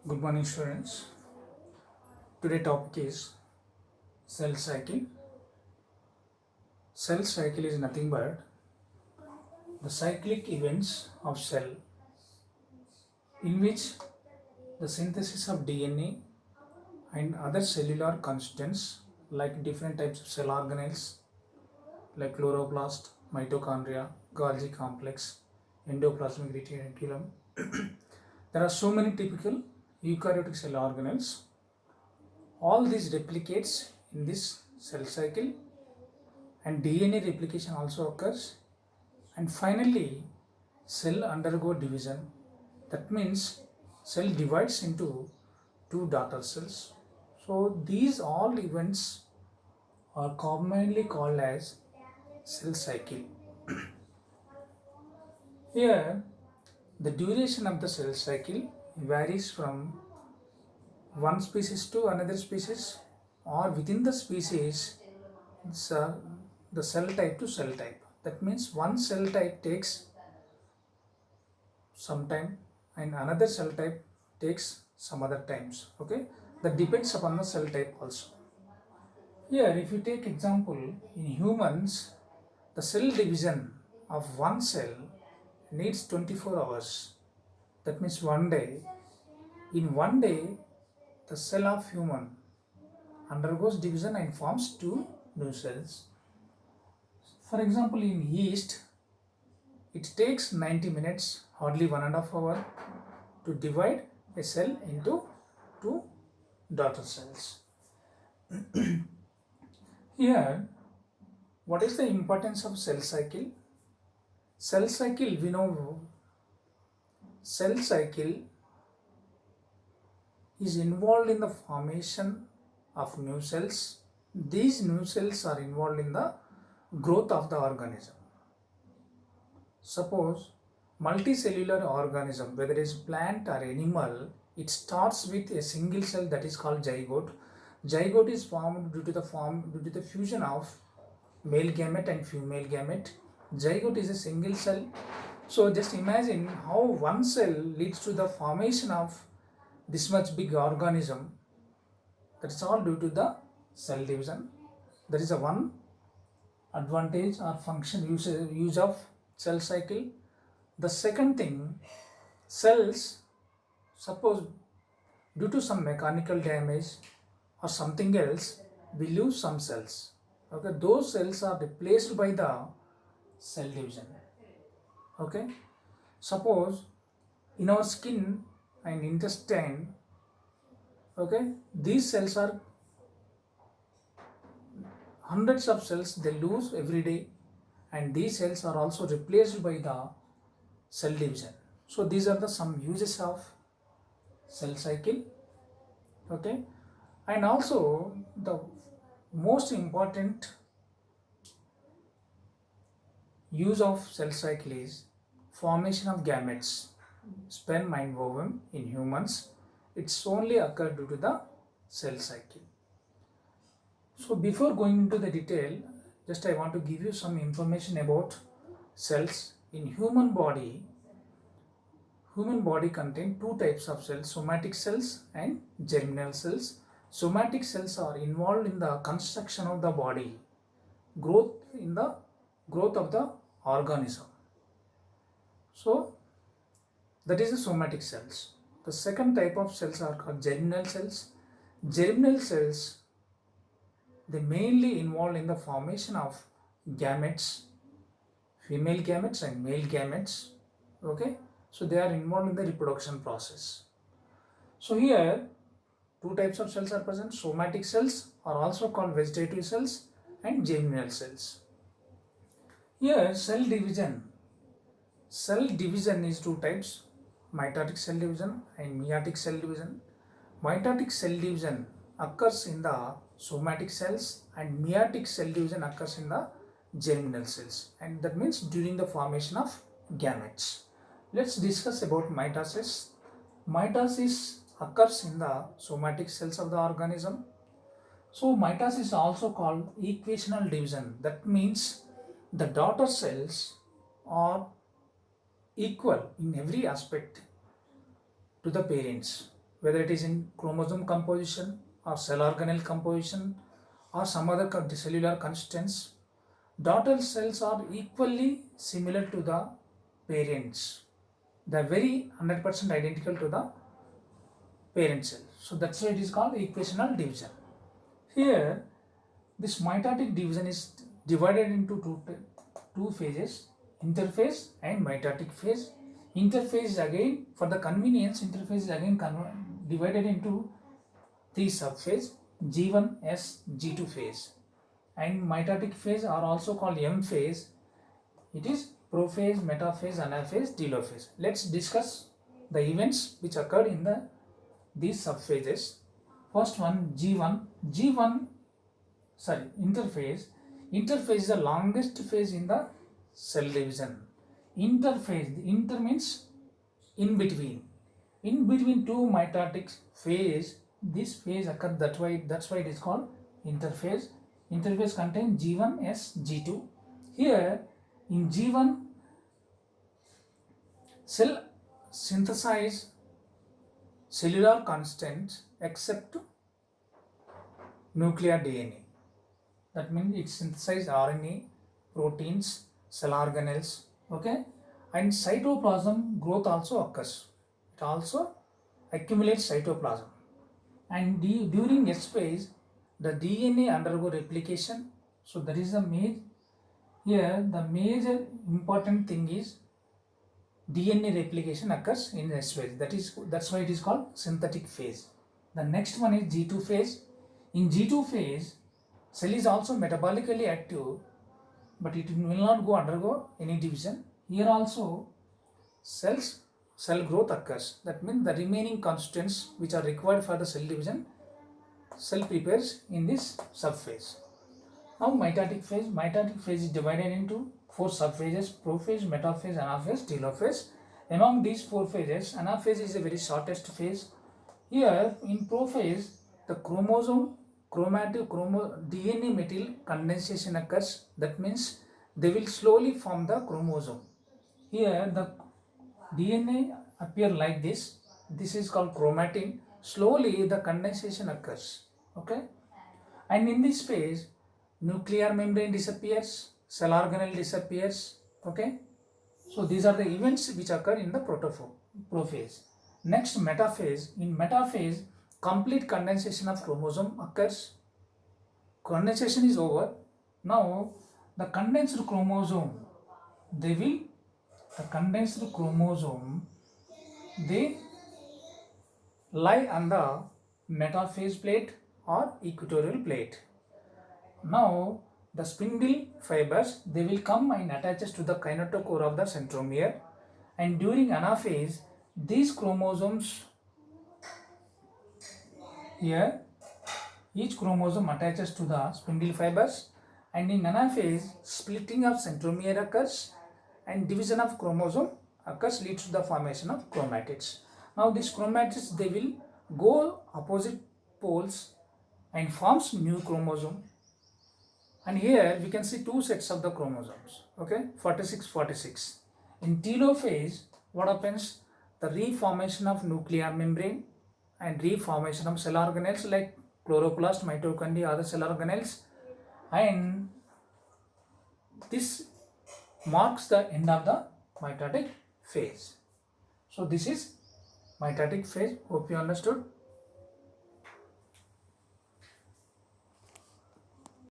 Good morning, students. Today topic is cell cycle. Cell cycle is nothing but the cyclic events of cell in which the synthesis of DNA and other cellular constituents like different types of cell organelles like chloroplast, mitochondria, Golgi complex, endoplasmic reticulum. There are so many typical eukaryotic cell organelles. All these replicates in this cell cycle and DNA replication also occurs, and finally cell undergo division. That means cell divides into two daughter cells. So these all events are commonly called as cell cycle. Here the duration of the cell cycle varies from one species to another species, or within the species the cell type to cell type. That means one cell type takes some time and another cell type takes some other times. Okay, that depends upon the cell type also. Here if you take example, in humans the cell division of one cell needs 24 hours. That means one day. In one day the cell of human undergoes division and forms two new cells. For example, in yeast it takes 90 minutes, hardly 1.5 hours, to divide a cell into two daughter cells. Here, what is the importance of cell cycle? Cell cycle, we know cell cycle is involved in the formation of new cells. These new cells are involved in the growth of the organism. Suppose multicellular organism, whether it is plant or animal, it starts with a single cell that is called zygote. Zygote is formed due to the fusion of male gamete and female gamete. Zygote is a single cell. So just imagine how one cell leads to the formation of this much big organism. That's all due to the cell division. That is a one advantage or function use of cell cycle. The second thing, cells, suppose due to some mechanical damage or something else, we lose some cells. Okay, those cells are replaced by the cell division. Okay, suppose in our skin and intestine, okay, these cells are hundreds of cells they lose every day, and these cells are also replaced by the cell division. So these are the some uses of cell cycle. Okay, and also the most important use of cell cycle is formation of gametes, sperm and ovum in humans. It's only occur due to the cell cycle. So before going into the detail, just I want to give you some information about cells. In human body contain two types of cells, somatic cells and germinal cells. Somatic cells are involved in the construction of the body, growth of the organism. So that is the somatic cells. The second type of cells are called germinal cells. Germinal cells, they mainly involved in the formation of gametes, female gametes and male gametes. Okay, so they are involved in the reproduction process. So here two types of cells are present. Somatic cells are also called vegetative cells and germinal cells. Here cell division is two types, mitotic cell division and meiotic cell division. Mitotic cell division occurs in the somatic cells and meiotic cell division occurs in the germinal cells, and that means during the formation of gametes. Let's discuss about mitosis. Mitosis occurs in the somatic cells of the organism. So mitosis is also called equational division. That means the daughter cells are equal in every aspect to the parents. whether it is in chromosome composition or cell organelle composition or some other cellular constants. Daughter cells are equally similar to the parents. They are very 100% identical to the parent cell. So that's why it is called equational division. Here, this mitotic division is divided into two phases, interphase and mitotic phase. Interphase is again, for the convenience, interphase is again divided into three subphase, G1, S, G2 phase. And mitotic phase are also called M phase. It is prophase, metaphase, anaphase, telophase. Let's discuss the events which occurred in these subphases. First one, interphase. Interphase is the longest phase in the cell division. Interphase, the inter means in between. In between two mitotic phase, this phase occurs, that's why it is called interphase. Interphase contains G1, S, G2. Here in G1, cell synthesize cellular constants except nuclear DNA. That means it synthesizes RNA, proteins, cell organelles, okay? And cytoplasm growth also occurs. It also accumulates cytoplasm. And during S phase, the DNA undergo replication. So that is the major important thing is DNA replication occurs in S phase. That's why it is called synthetic phase. The next one is G2 phase. In G2 phase, cell is also metabolically active, but it will not undergo any division. Here also cell growth occurs. That means the remaining constituents which are required for the cell division, cell prepares in this subphase. Now mitotic phase. Mitotic phase is divided into four subphases: prophase, metaphase, anaphase, telophase. Among these four phases, anaphase is the very shortest phase. Here in prophase, the DNA metal condensation occurs. That means they will slowly form the chromosome. Here the DNA appear like this. This is called chromatin. Slowly the condensation occurs. Okay. And in this phase, nuclear membrane disappears, cell organelle disappears. Okay. So these are the events which occur in the prophase. Next, metaphase. In metaphase, complete condensation of chromosome occurs. Condensation is over. Now the condensed chromosome, they lie on the metaphase plate or equatorial plate. Now the spindle fibers, they will come and attaches to the kinetochore of the centromere, and during anaphase, these chromosomes, here each chromosome attaches to the spindle fibers, and in anaphase, splitting of centromere occurs and division of chromosome occurs, leads to the formation of chromatids. Now these chromatids, they will go opposite poles and forms new chromosome. And here we can see two sets of the chromosomes, okay, 46. In telophase, what happens? The reformation of nuclear membrane and reformation of cell organelles like chloroplast, mitochondria, other cell organelles, and this marks the end of the mitotic phase. So this is mitotic phase. Hope you understood.